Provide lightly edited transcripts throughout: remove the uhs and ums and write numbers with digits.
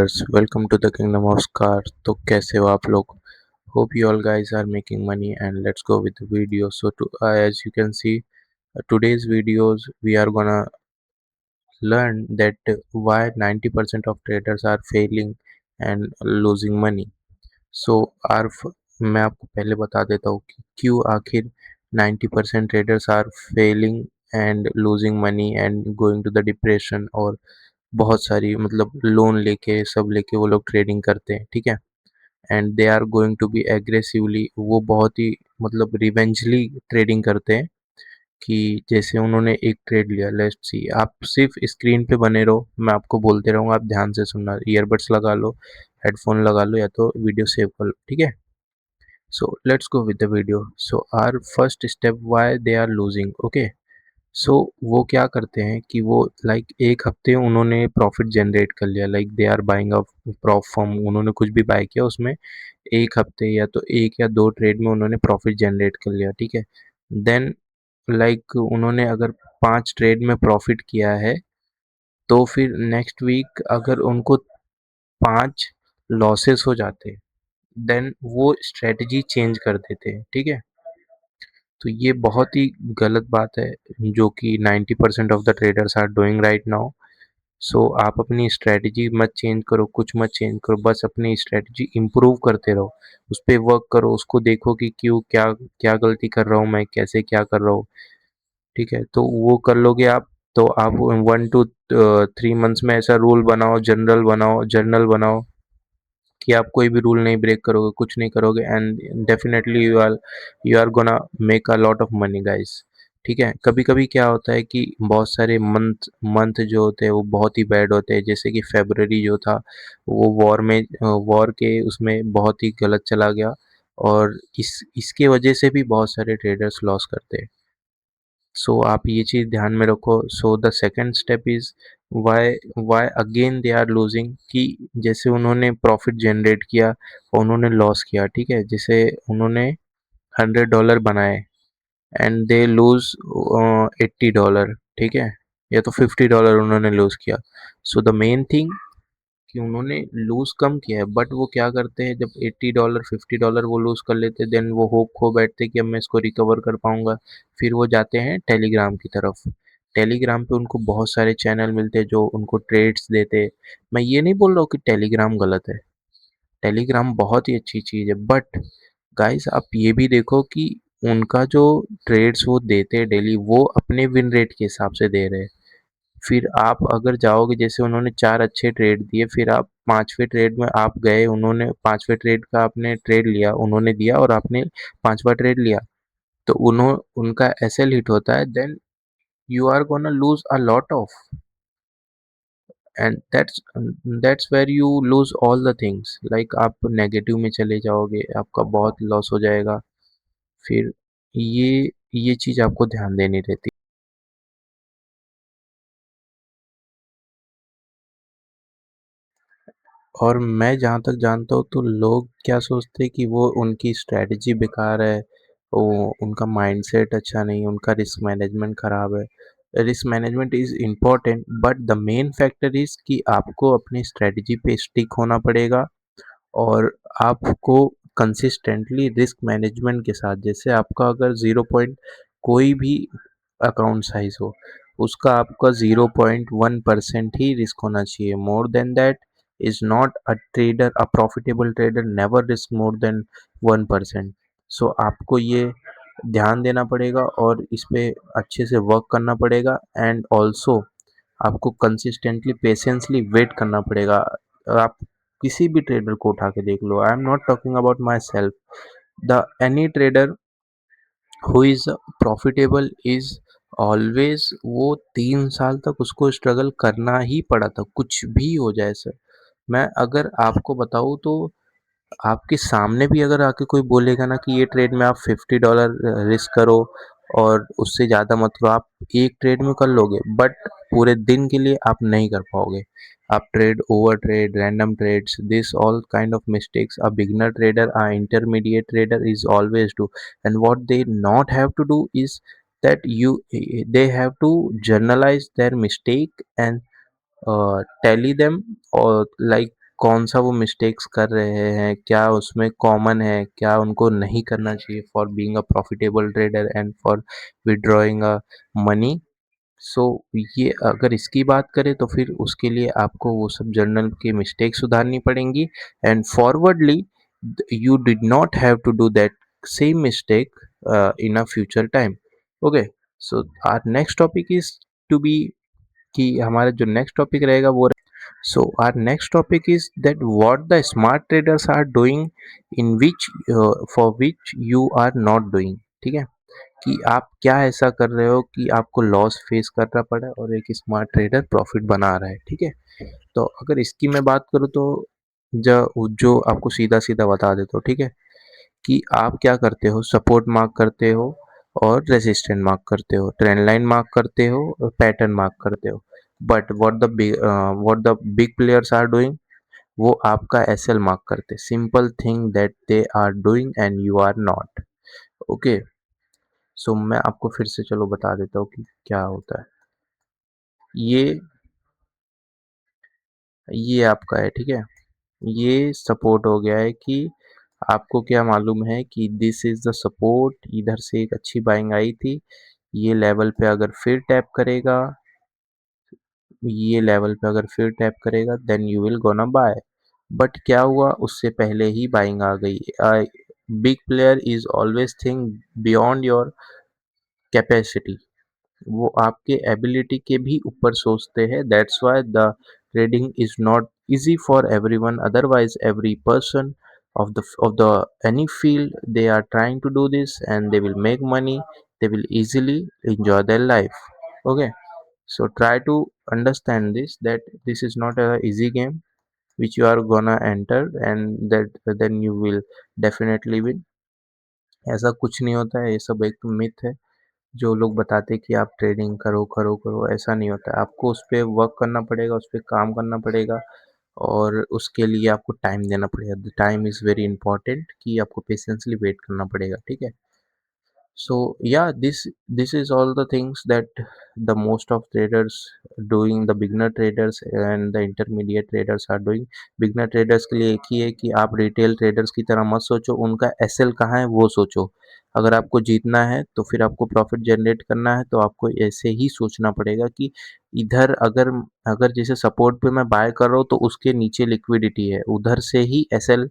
Welcome to the Kingdom of Scars. तो कैसे हो आप लोग? Hope you all guys are making money and let's go with the video. As you can see, today's videos we are gonna learn that why 90% of traders are failing and losing money. So मैं आपको पहले बता देता हूँ कि क्यों आखिर 90% traders are failing and losing money and going to the depression और बहुत सारी मतलब लोन लेके सब लेके वो लोग ट्रेडिंग करते हैं, ठीक है। And they are going to be aggressively, वो बहुत ही मतलब रिवेंजली ट्रेडिंग करते हैं कि जैसे उन्होंने एक ट्रेड लिया, लेट्स सी, आप सिर्फ स्क्रीन पे बने रहो, मैं आपको बोलते रहूँगा, आप ध्यान से सुनना, ईयरबड्स लगा लो, हेडफोन लगा लो या तो वीडियो सेव कर लो, ठीक है। So let's go with the video. So our first step why they are losing, okay. So वो क्या करते हैं कि वो लाइक एक हफ्ते उन्होंने प्रॉफिट जनरेट कर लिया, like they are buying a prop firm, उन्होंने कुछ भी बाय किया उसमें एक हफ्ते या तो एक या दो ट्रेड में उन्होंने प्रॉफिट जनरेट कर लिया, ठीक है। देन लाइक उन्होंने अगर 5 ट्रेड में प्रॉफिट किया है तो फिर नेक्स्ट वीक अगर उनको 5 लॉसेस हो जाते, देन वो स्ट्रेटजी चेंज कर देते हैं, ठीक है। तो ये बहुत ही गलत बात है जो कि 90% of the traders are doing right now. So आप अपनी स्ट्रेटजी मत चेंज करो, कुछ मत चेंज करो, बस अपनी स्ट्रेटजी इम्प्रूव करते रहो, उस पे वर्क करो, उसको देखो कि क्यों क्या क्या गलती कर रहा हूँ मैं, कैसे क्या कर रहा हूँ, ठीक है। तो वो कर लोगे आप, तो आप 1 to 3 मंथ्स में ऐसा रूल बनाओ, जर्नल बनाओ कि आप कोई भी रूल नहीं ब्रेक करोगे, कुछ नहीं करोगे, and definitely you are gonna make a lot of money guys, ठीक है। कभी कभी क्या होता है कि बहुत सारे मंथ मंथ जो होते हैं वो बहुत ही बैड होते हैं, जैसे कि फेब्रवरी जो था वो वॉर के उसमें बहुत ही गलत चला गया, और इसके वजह से भी बहुत सारे ट्रेडर्स लॉस करते हैं। सो आप ये चीज़ ध्यान में रखो। So the second step is why why again they are losing, कि जैसे उन्होंने प्रॉफिट जनरेट किया और उन्होंने लॉस किया, ठीक है। जैसे उन्होंने $100 बनाए एंड दे लूज $80, ठीक है, या तो $50 उन्होंने लूज किया। सो द मेन थिंग कि उन्होंने लूज कम किया है, बट वो क्या करते हैं, जब $80 $50 वो लूज कर लेते, देन वो होप खो बैठते कि अब मैं इसको रिकवर कर पाऊंगा। फिर वो जाते हैं टेलीग्राम की तरफ। टेलीग्राम पे उनको बहुत सारे चैनल मिलते हैं जो उनको ट्रेड्स देते। मैं ये नहीं बोल रहा हूँ कि टेलीग्राम गलत है, टेलीग्राम बहुत ही अच्छी चीज़ है, बट गाइस आप ये भी देखो कि उनका जो ट्रेड्स वो देते हैं डेली, वो अपने विन रेट के हिसाब से दे रहे हैं। फिर आप अगर जाओगे, जैसे उन्होंने 4 अच्छे ट्रेड दिए, फिर आप 5वें ट्रेड में आप गए, उन्होंने 5वें ट्रेड का आपने ट्रेड लिया, उन्होंने दिया और आपने 5वां ट्रेड लिया, तो उनका एसएल हिट होता है, then you are gonna lose a lot of, and that's where you lose all the things, like आप नेगेटिव में चले जाओगे, आपका बहुत लॉस हो जाएगा। फिर ये चीज़ आपको ध्यान देनी रहती। और मैं जहाँ तक जानता हूँ तो लोग क्या सोचते हैं कि वो उनकी स्ट्रैटेजी बेकार है, वो उनका माइंडसेट अच्छा नहीं है, उनका रिस्क मैनेजमेंट ख़राब है। Risk management is important, but the main factor is कि आपको अपनी स्ट्रैटेजी पे स्टिक होना पड़ेगा, और आपको कंसिस्टेंटली रिस्क मैनेजमेंट के साथ, जैसे आपका अगर 0 कोई भी अकाउंट साइज हो, उसका आपका 0.1% ही रिस्क होना चाहिए। More than that is not a trader, a profitable trader never risk more than 1%। सो आपको ये ध्यान देना पड़ेगा और इस पे अच्छे से वर्क करना पड़ेगा, एंड ऑल्सो आपको कंसिस्टेंटली पेशेंसली वेट करना पड़ेगा। आप किसी भी ट्रेडर को उठा के देख लो, I am not talking about myself, the any trader who is profitable is always, वो 3 साल तक उसको स्ट्रगल करना ही पड़ा था, कुछ भी हो जाए सर। मैं अगर आपको बताऊं तो आपके सामने भी अगर आके कोई बोलेगा ना कि ये ट्रेड में आप $50 रिस्क करो और उससे ज़्यादा मत करो, आप एक ट्रेड में कर लोगे, बट पूरे दिन के लिए आप नहीं कर पाओगे। आप trade over trade, random trades, this all kind of mistakes a beginner trader, a intermediate trader is always do, and what they not have to do is that you they have to journalize their mistake and tally them, or like कौन सा वो mistakes कर रहे हैं, क्या उसमें common है, क्या उनको नहीं करना चाहिए for being a profitable trader and for withdrawing a money. So ये अगर इसकी बात करें तो फिर उसके लिए आपको वो सब जर्नल की मिस्टेक सुधारनी पड़ेंगी and forwardly you did not have to do that same mistake in a future time. Okay, so our next topic is to be कि हमारा जो नेक्स्ट टॉपिक रहेगा वो so our next topic is that what the smart traders are doing in which for which you are not doing. ठीक है, कि आप क्या ऐसा कर रहे हो कि आपको लॉस फेस करना पड़ा और एक स्मार्ट ट्रेडर प्रॉफिट बना रहा है। ठीक है, तो अगर इसकी मैं बात करूँ तो जो आपको सीधा सीधा बता देता हूँ। ठीक है, कि आप क्या करते हो, सपोर्ट मार्क करते हो और रेजिस्टेंट मार्क करते हो, ट्रेंड लाइन मार्क करते हो और पैटर्न मार्क करते हो। But what the big players are doing, वो आपका एसएल मार्क करते, simple thing that they are doing and you are not. Okay, so मैं आपको फिर से चलो बता देता हूँ कि क्या होता है। ये आपका है। ठीक है, ये सपोर्ट हो गया है कि आपको क्या मालूम है कि दिस इज द सपोर्ट, इधर से एक अच्छी बाइंग आई थी, ये लेवल पे अगर फिर टैप करेगा, ये लेवल पे अगर फिर टैप करेगा then you will gonna buy. But क्या हुआ, उससे पहले ही बाइंग आ गई। Big player is always think beyond your capacity, वो आपके एबिलिटी के भी ऊपर सोचते हैं। That's why the trading is not easy for everyone, otherwise every person of the any field they are trying to do this and they will make money, they will easily enjoy their life. Okay, so try to understand this, that this is not a easy game which you are gonna enter and that then you will definitely win। ऐसा कुछ नहीं होता है, ये सब एक myth है। जो लोग बताते हैं कि आप ट्रेडिंग करो करो करो, ऐसा नहीं होता है। आपको उस पर वर्क करना पड़ेगा, उस पर काम करना पड़ेगा और उसके लिए आपको टाइम देना पड़ेगा। The time is very important, कि आपको पेशेंसली वेट करना पड़ेगा। ठीक है, so yeah, this is all the things that the most of traders doing, the beginner traders and the intermediate traders are doing। beginner traders के लिए एक ही है कि आप रिटेल ट्रेडर्स की तरह मत सोचो, उनका एसएल कहाँ है वो सोचो। अगर आपको जीतना है तो फिर आपको प्रॉफिट जनरेट करना है, तो आपको ऐसे ही सोचना पड़ेगा कि इधर अगर अगर जैसे सपोर्ट पे मैं बाय कर रहा हूँ तो उसके नीचे लिक्विडिटी है, उधर से ही एसएल,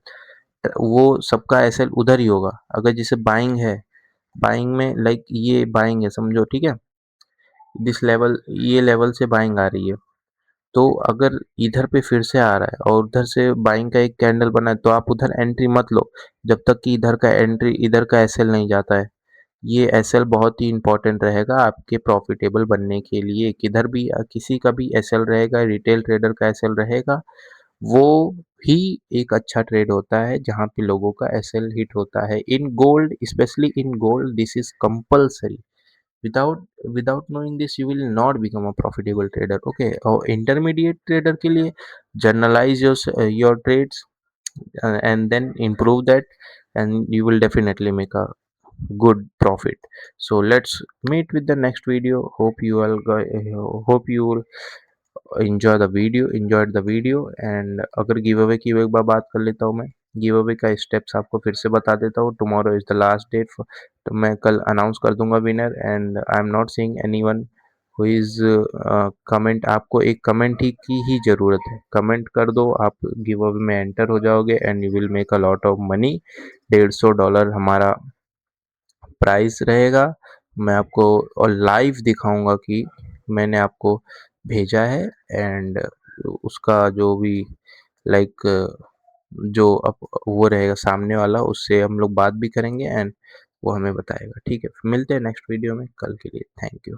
वो सबका एसएल उधर ही होगा। अगर जैसे बाइंग है, बाइंग में लाइक ये बाइंग है समझो। ठीक है, दिस लेवल, ये लेवल से बाइंग आ रही है, तो अगर इधर पे फिर से आ रहा है और उधर से बाइंग का एक कैंडल बना है, तो आप उधर एंट्री मत लो जब तक कि इधर का एसएल नहीं जाता है। ये एसएल बहुत ही इंपॉर्टेंट रहेगा आपके प्रॉफिटेबल बनने के लिए। किधर भी किसी का भी एसएल रहेगा, रिटेल ट्रेडर का एसएल रहेगा, वो ही एक अच्छा ट्रेड होता है जहाँ पे लोगों का एसएल हिट होता है। In gold, specially in gold, this is compulsory. Without knowing this you will not become a profitable trader। Okay, और intermediate trader के लिए journalize your trades and then improve that and you will definitely make a good profit। So let's meet with the next video। Hope you will enjoyed the video। And अगर give away की एक बार बात कर लेता हूँ, मैं give away का steps आपको फिर से बता देता हूँ। Tomorrow is the last date, तो मैं कल अनाउंस कर दूंगा winner and I am not seeing anyone who is comment. आपको एक कमेंट ही की ही ज़रूरत है, कमेंट कर दो, आप गिव अवे में एंटर हो जाओगे and you will make a lot of money. $150 हमारा प्राइस रहेगा। मैं आपको और लाइव दिखाऊंगा कि मैंने आपको भेजा है एंड उसका जो भी लाइक जो अब वो रहेगा सामने वाला, उससे हम लोग बात भी करेंगे एंड वो हमें बताएगा। ठीक है, मिलते हैं नेक्स्ट वीडियो में कल के लिए। Thank you.